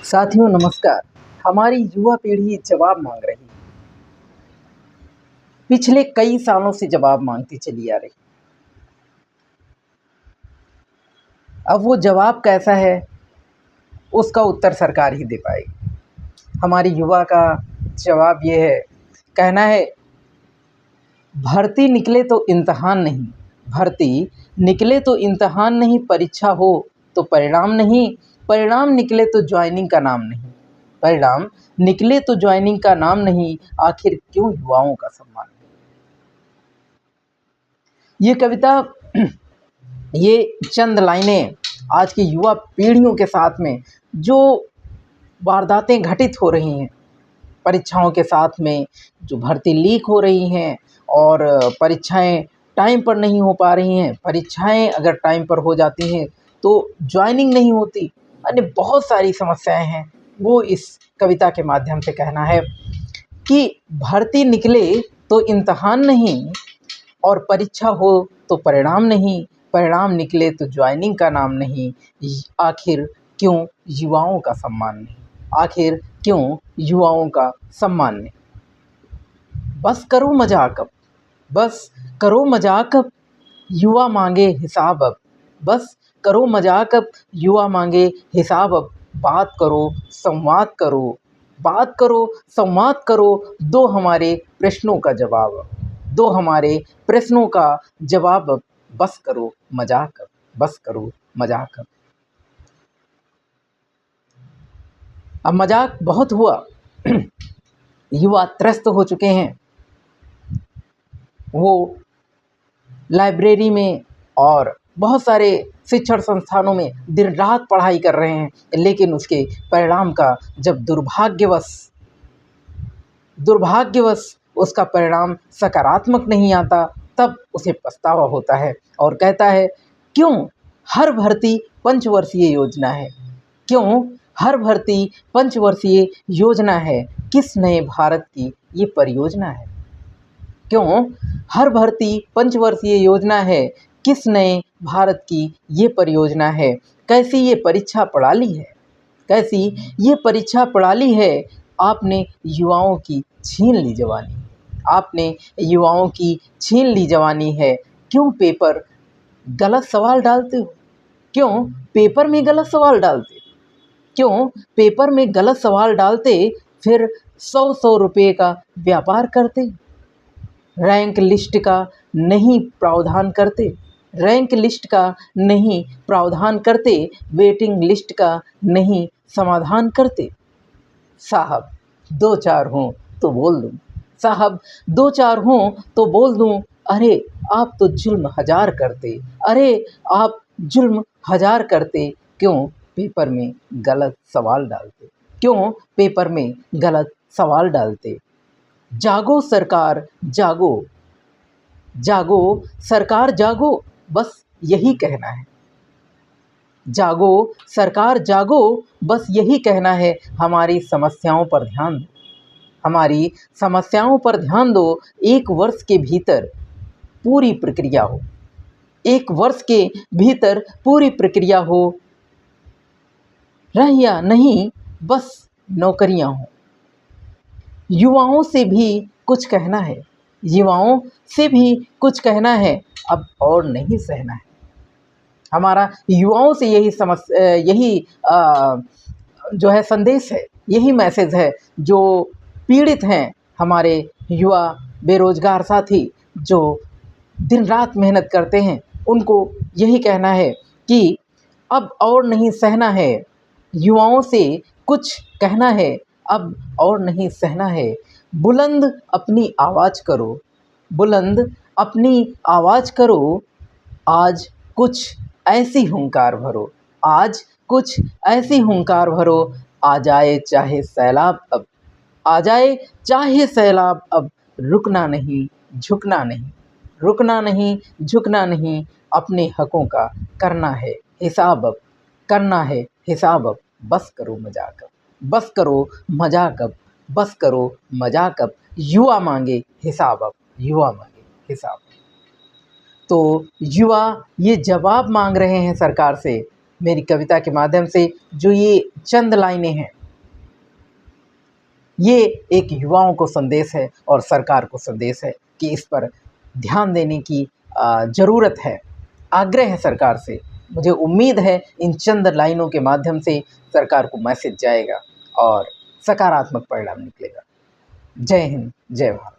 साथियों नमस्कार। हमारी युवा पीढ़ी जवाब मांग रही है। पिछले कई सालों से जवाब मांगती चली आ रही। अब वो जवाब कैसा है उसका उत्तर सरकार ही दे पाएगी। हमारी युवा का जवाब ये है, कहना है भर्ती निकले तो इम्तिहान नहीं, भर्ती निकले तो इम्तिहान नहीं, परीक्षा हो तो परिणाम नहीं, परिणाम निकले तो ज्वाइनिंग का नाम नहीं, परिणाम निकले तो ज्वाइनिंग का नाम नहीं, आखिर क्यों युवाओं का सम्मान नहीं। ये कविता ये चंद लाइनें आज की युवा पीढ़ियों के साथ में जो वारदातें घटित हो रही हैं, परीक्षाओं के साथ में जो भर्ती लीक हो रही हैं और परीक्षाएं टाइम पर नहीं हो पा रही हैं, परीक्षाएं अगर टाइम पर हो जाती हैं तो ज्वाइनिंग नहीं होती, अन्य बहुत सारी समस्याएं हैं। वो इस कविता के माध्यम से कहना है कि भर्ती निकले तो इम्तिहान नहीं और परीक्षा हो तो परिणाम नहीं, परिणाम निकले तो ज्वाइनिंग का नाम नहीं, आखिर क्यों युवाओं का सम्मान नहीं, आखिर क्यों युवाओं का सम्मान नहीं। बस करो मजाक अब, बस करो मजाक अब, युवा मांगे हिसाब अब, बस करो मजाक अब, युवा मांगे हिसाब अब, बात करो संवाद करो, बात करो संवाद करो, दो हमारे प्रश्नों का जवाब अब, दो हमारे प्रश्नों का जवाब अब, बस करो मजाक अब, बस करो मजाक अब। अब मजाक बहुत हुआ, युवा त्रस्त हो चुके हैं। वो लाइब्रेरी में और बहुत सारे शिक्षण संस्थानों में दिन रात पढ़ाई कर रहे हैं, लेकिन उसके परिणाम का जब दुर्भाग्यवश उसका परिणाम सकारात्मक नहीं आता, तब उसे पछतावा होता है और कहता है क्यों हर भर्ती पंचवर्षीय योजना है, क्यों हर भर्ती पंचवर्षीय योजना है, किस नए भारत की ये परियोजना है, क्यों हर भर्ती पंचवर्षीय योजना है, किस नए भारत की ये परियोजना है, कैसी ये परीक्षा प्रणाली है, कैसी ये परीक्षा प्रणाली है, आपने युवाओं की छीन ली जवानी, आपने युवाओं की छीन ली जवानी है, क्यों पेपर गलत सवाल डालते हो, क्यों पेपर में गलत सवाल डालते, क्यों पेपर में गलत सवाल डालते, फिर 100-100 रुपये का व्यापार करते, रैंक लिस्ट का नहीं प्रावधान करते, रैंक लिस्ट का नहीं प्रावधान करते, वेटिंग लिस्ट का नहीं समाधान करते। साहब दो चार हों तो बोल दूं, साहब दो चार हों तो बोल दूं, अरे आप तो जुल्म हजार करते, अरे आप जुल्म हजार करते, क्यों पेपर में गलत सवाल डालते, क्यों पेपर में गलत सवाल डालते। जागो सरकार जागो, जागो सरकार जागो, बस यही कहना है, जागो सरकार जागो, बस यही कहना है, हमारी समस्याओं पर ध्यान दो, हमारी समस्याओं पर ध्यान दो, एक वर्ष के भीतर पूरी प्रक्रिया हो, एक वर्ष के भीतर पूरी प्रक्रिया हो, रह या नहीं बस नौकरियां हो। युवाओं से भी कुछ कहना है, युवाओं से भी कुछ कहना है, अब और नहीं सहना है। हमारा युवाओं से यही जो है संदेश है, यही मैसेज है। जो पीड़ित हैं हमारे युवा बेरोजगार साथी जो दिन रात मेहनत करते हैं, उनको यही कहना है कि अब और नहीं सहना है, युवाओं से कुछ कहना है, अब और नहीं सहना है। बुलंद अपनी आवाज़ करो, बुलंद अपनी आवाज़ करो, आज कुछ ऐसी हुंकार भरो, आज कुछ ऐसी हुंकार भरो, आ जाए चाहे सैलाब अब, आ जाए चाहे सैलाब अब, रुकना नहीं झुकना नहीं, रुकना नहीं झुकना नहीं, अपने हकों का करना है हिसाब अब, करना है हिसाब अब, बस करो मजाक अब, बस करो मजाक अब, बस करो मजाक अब, युवा मांगे हिसाब अब, युवा मांगे हिसाब। तो युवा ये जवाब मांग रहे हैं सरकार से मेरी कविता के माध्यम से जो ये चंद लाइनें हैं, ये एक युवाओं को संदेश है और सरकार को संदेश है कि इस पर ध्यान देने की ज़रूरत है। आग्रह है सरकार से। मुझे उम्मीद है इन चंद लाइनों के माध्यम से सरकार को मैसेज जाएगा और सकारात्मक परिणाम निकलेगा। जय हिंद, जय भारत।